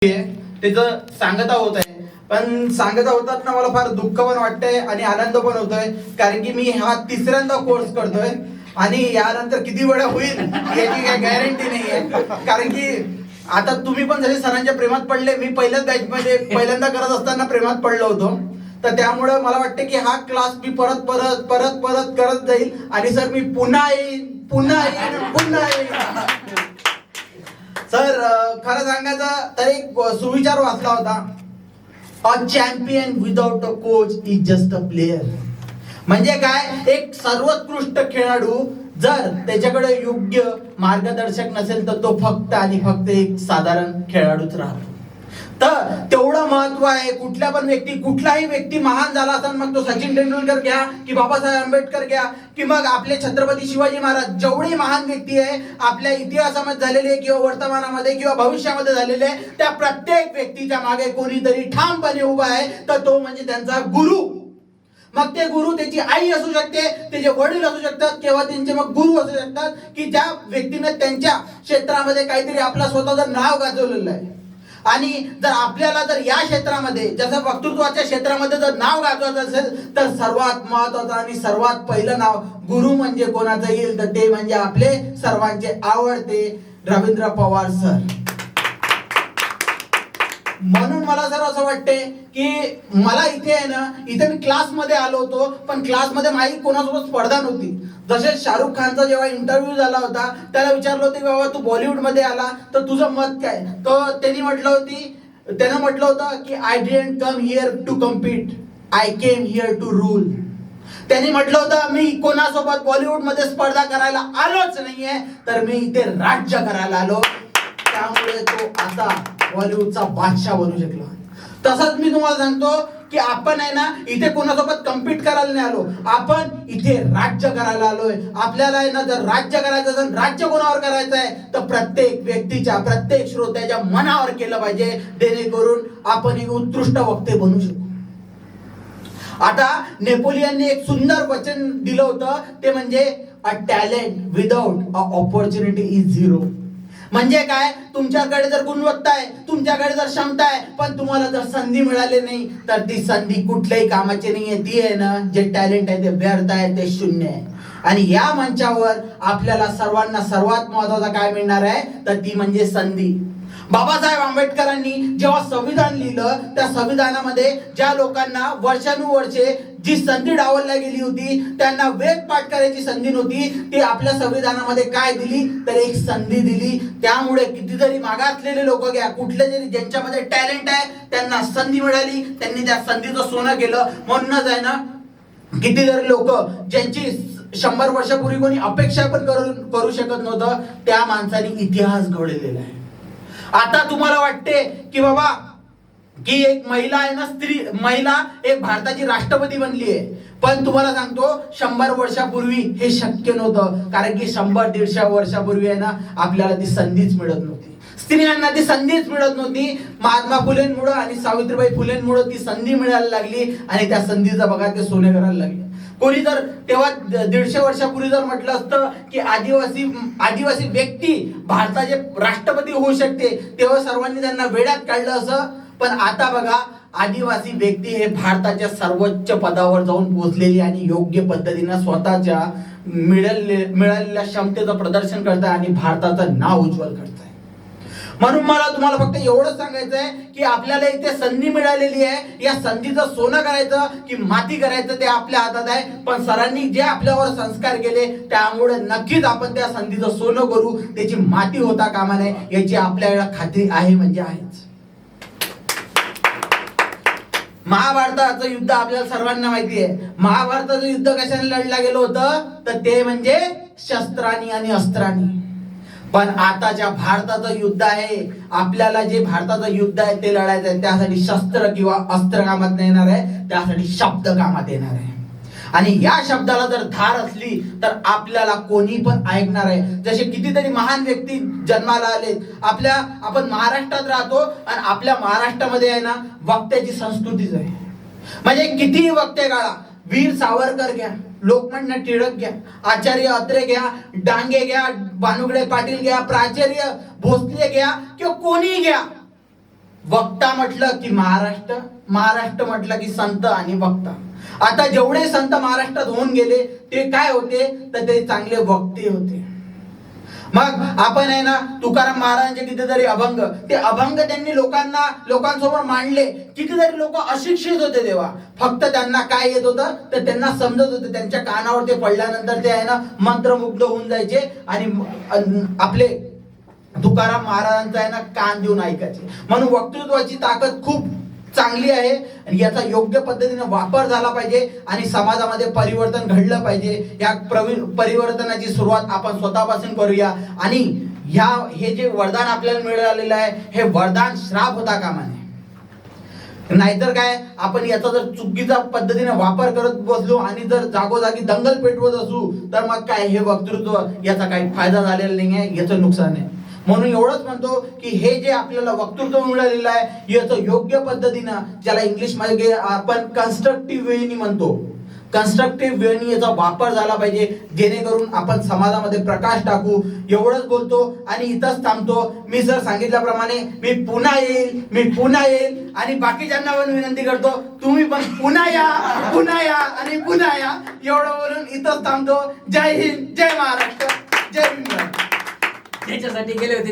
त्याचं सांगता होत आहे, पण सांगता होतात ना मला फार दुःख पण वाटतंय आणि आनंद पण होतोय, कारण की मी हा तिसऱ्यांदा कोर्स करतोय आणि यानंतर किती वेळा होईल याची काही गॅरंटी नाहीये. कारण की आता तुम्ही पण जसे सरांच्या प्रेमात पडले, मी पहिल्याच बॅच मध्ये पहिल्यांदा करत असताना प्रेमात पडलो होतो. तर त्यामुळे मला वाटतं की हा क्लास मी परत परत परत परत करत जाईल आणि सर मी पुन्हा येईन पुन्हा येईन पुन्हा येईन. सर खरं सांगायचं तर एक सुविचार वाचला होता, a champion without a coach is just a player. म्हणजे काय, एक सर्वोत्कृष्ट खेळाडू जर त्याच्याकडे योग्य मार्गदर्शक नसेल तर तो फक्त आणि फक्त एक साधारण खेळाडूच राहतो. तर तेवढं महत्व आहे. कुठल्या पण व्यक्ती, कुठलाही व्यक्ती महान झाला असेल, मग तो सचिन तेंडुलकर घ्या की बाबासाहेब आंबेडकर घ्या की मग आपले छत्रपती शिवाजी महाराज, जेवढी महान व्यक्ती आहे आपल्या इतिहासामध्ये झालेले किंवा वर्तमानामध्ये किंवा भविष्यामध्ये झालेले, त्या प्रत्येक व्यक्तीच्या मागे कोणीतरी ठामपणे उभा आहे, तर तो म्हणजे त्यांचा गुरु. मग ते गुरु त्याची आई असू शकते, त्याचे वडील असू शकतात किंवा त्यांचे मग गुरु असू शकतात की ज्या व्यक्तीने त्यांच्या क्षेत्रामध्ये काहीतरी आपलं स्वतःचं नाव गाजवलेलं आहे. आणि जर आपल्याला जर या क्षेत्रामध्ये, जसं वक्तृत्वाच्या क्षेत्रामध्ये जर नाव गाजवायचं असेल तर सर्वात महत्वाचं आणि सर्वात पहिलं नाव गुरु म्हणजे कोणाचं येईल तर ते म्हणजे आपले सर्वांचे आवडते रवींद्र पवार सर. म्हणून मला सर असं वाटते की मला इथे आहे ना, इथे मी क्लासमध्ये आलो होतो, पण क्लासमध्ये माझी कोणासोबत स्पर्धा नव्हती. जसे शाहरुख खानचा जेव्हा इंटरव्ह्यू झाला होता त्याला विचारलं होतं की बाबा तू बॉलिवूड मध्ये आला तर तुझं मत काय, तर त्याने म्हटलं होतं की I didn't come here to compete, I came here to rule. त्यांनी म्हटलं होतं मी कोणासोबत बॉलिवूड मध्ये स्पर्धा करायला आलोच नाहीये, तर मी इथे राज्य करायला आलो. त्यामुळे तो आता बॉलिवूडचा बादशाह बनू शकला. तसंच मी तुम्हाला सांगतो की आपण आहे ना, इथे कोणासोबत कम्पीट करायला नाही आलो, आपण इथे राज्य करायला आलोय. आपल्याला आहे ना, जर राज्य करायचं असेल, राज्य कोणावर करायचं आहे तर प्रत्येक व्यक्तीच्या, प्रत्येक श्रोत्याच्या मनावर केलं पाहिजे, जेणेकरून आपण एक उत्कृष्ट वक्ते बनू शकू. आता नेपोलियनने एक सुंदर वचन दिलं होतं, ते म्हणजे a talent without a opportunity is zero. म्हणजे काय, तुमच्याकडे जर गुणवत्ता आहे, तुमच्याकडे जर क्षमता आहे, पण तुम्हाला जर संधी मिळाली नाही तर ती संधी कुठल्याही कामाची नाहीये. ती आहे ना, जे टॅलेंट आहे ते व्यर्थ आहे, ते शून्य आहे. आणि या मंचावर आपल्याला सर्वांना सर्वात महत्वाचं काय मिळणार आहे तर ती म्हणजे संधी. बाबासाहेब आंबेडकरांनी जेव्हा संविधान लिहिलं, त्या संविधानामध्ये ज्या लोकांना वर्षानुवर्षे जी संधी डावलल्या गेली होती, त्यांना वेद पाठ करायची संधी नव्हती, ती आपल्या संविधानामध्ये काय दिली तर एक संधी दिली. त्यामुळे कितीतरी मागासलेले लोक घ्या, कुठले जरी ज्यांच्यामध्ये टॅलेंट आहे त्यांना संधी मिळाली, त्यांनी त्या संधीचं सोनं केलं. म्हणूनच आहे ना, कितीतरी लोक ज्यांची 100 वर्षापूर्वी कोणी अपेक्षा पण करू शकत नव्हतं, त्या माणसाने इतिहास घडवलेला आहे. आता तुम्हाला वाटते की बाबा की एक महिला आहे ना, महिला एक भारताची राष्ट्रपती बनली आहे, पण तुम्हाला सांगतो 100 वर्षापूर्वी हे शक्य नव्हतं, कारण की 100-150 वर्षापूर्वी आहे ना, आपल्याला ती संधीच मिळत नव्हती. स्त्रियांना ती संधीच मिळत नव्हती. महात्मा फुलेंमुळे आणि सावित्रीबाई फुलेंमुळे ती संधी मिळायला लागली आणि त्या संधीचा बघा ते सोने करायला लागले. कोणी जर तेव्हा 150 वर्षापूर्वी जर म्हटलं असतं की आदिवासी व्यक्ती भारताचे राष्ट्रपती होऊ शकते, तेव्हा सर्वांनी त्यांना वेड्यात काढलं असं. पण आता बघा, आदिवासी व्यक्ती हे भारताच्या सर्वोच्च पदावर जाऊन पोहोचलेली आणि योग्य पद्धतीने स्वतःच्या मिळालेल्या क्षमतेचं प्रदर्शन करतात आणि भारताचं नाव उज्ज्वल करतात. म्हणून मला तुम्हाला फक्त एवढंच सांगायचं आहे की आपल्याला इथे संधी मिळालेली आहे, या संधीचं सोनं करायचं की माती करायचं ते आपल्या हातात आहे. पण सरांनी जे आपल्यावर संस्कार केले त्यामुळे नक्कीच आपण त्या संधीचं सोनं करू, त्याची माती होता कामा नये, याची आपल्याला खात्री आहे म्हणजे आहेच. महाभारताचं युद्ध आपल्याला सर्वांना माहिती आहे. महाभारताचं युद्ध कशाने लढलं गेलं होतं तर ते म्हणजे शस्त्रांनी आणि अस्त्रांनी. पण आता ज्या भारताचं युद्ध आहे, आपल्याला जे भारताचं युद्ध आहे ते लढायचं आहे, त्यासाठी शस्त्र किंवा अस्त्र कामात नाही येणार आहे, त्यासाठी शब्द कामात येणार आहे. आणि या शब्दाला जर धार असली तर आपल्याला कोणी पण ऐकणार आहे. जसे कितीतरी महान व्यक्ती जन्माला आले. आपण महाराष्ट्रात राहतो आणि आपल्या महाराष्ट्रामध्ये आहे ना, वक्त्याची संस्कृतीच आहे. म्हणजे कितीही वक्ते काढा, वीर सावरकर घ्या, लोकमान्य टिळक घ्या, आचार्य अत्रे घ्या, डांगे घ्या, भानुगडे पाटील घ्या, प्राचार्य भोसले घ्या किंवा कोणी घ्या, वक्ता म्हटलं की महाराष्ट्र, महाराष्ट्र म्हटलं की संत आणि वक्ता. आता जेवढे संत महाराष्ट्रात होऊन गेले ते काय होते, तर ते चांगले वक्ते होते. मग आपण आहे ना तुकाराम महाराजांचे कितीतरी अभंग, ते अभंग त्यांनी लोकांसमोर मांडले. कितीतरी लोक अशिक्षित होते तेव्हा, फक्त त्यांना काय येत होतं तर त्यांना समजत होते. त्यांच्या कानावर ते पडल्यानंतर ते आहे ना मंत्रमुग्ध होऊन जायचे आणि आपले तुकाराम महाराजांचा आहे ना कान देऊन ऐकायचे. म्हणून वक्तृत्वाची ताकद खूप चांगली आहे आणि याचा योग्य पद्धतीने वापर झाला पाहिजे आणि समाजामध्ये परिवर्तन घडलं पाहिजे. या परिवर्तनाची सुरुवात आपण स्वतःपासून करूया आणि हे जे वरदान आपल्याला मिळालेलं आहे हे वरदान श्राप होता कामा नये. नाहीतर काय, आपण याचा जर चुकीचा पद्धतीने वापर करत बसलो आणि जर जागोजागी दंगल पेटवत असू तर मग काय हे वक्तृत्व याचा काही फायदा झालेला नाही आहे, याचं नुकसान आहे. म्हणून एवढंच म्हणतो की हे जे आपल्याला वक्तृत्व मिळालेलं आहे याचं योग्य पद्धतीनं, ज्याला इंग्लिश मध्ये आपण कन्स्ट्रक्टिव्ह वेनी म्हणतो, कन्स्ट्रक्टिव्ह वेनी याचा वापर झाला पाहिजे, जेणेकरून आपण समाजामध्ये प्रकाश टाकू. एवढंच बोलतो आणि इथंच थांबतो. मी सर सांगितल्याप्रमाणे मी पुन्हा येईल आणि बाकीच्यांना पण विनंती करतो तुम्ही पण पुन्हा या आणि पुन्हा या. एवढं बोलून इथंच थांबतो. जय हिंद, जय महाराष्ट्र, जय भीम. त्याच्यासाठी गेले होते.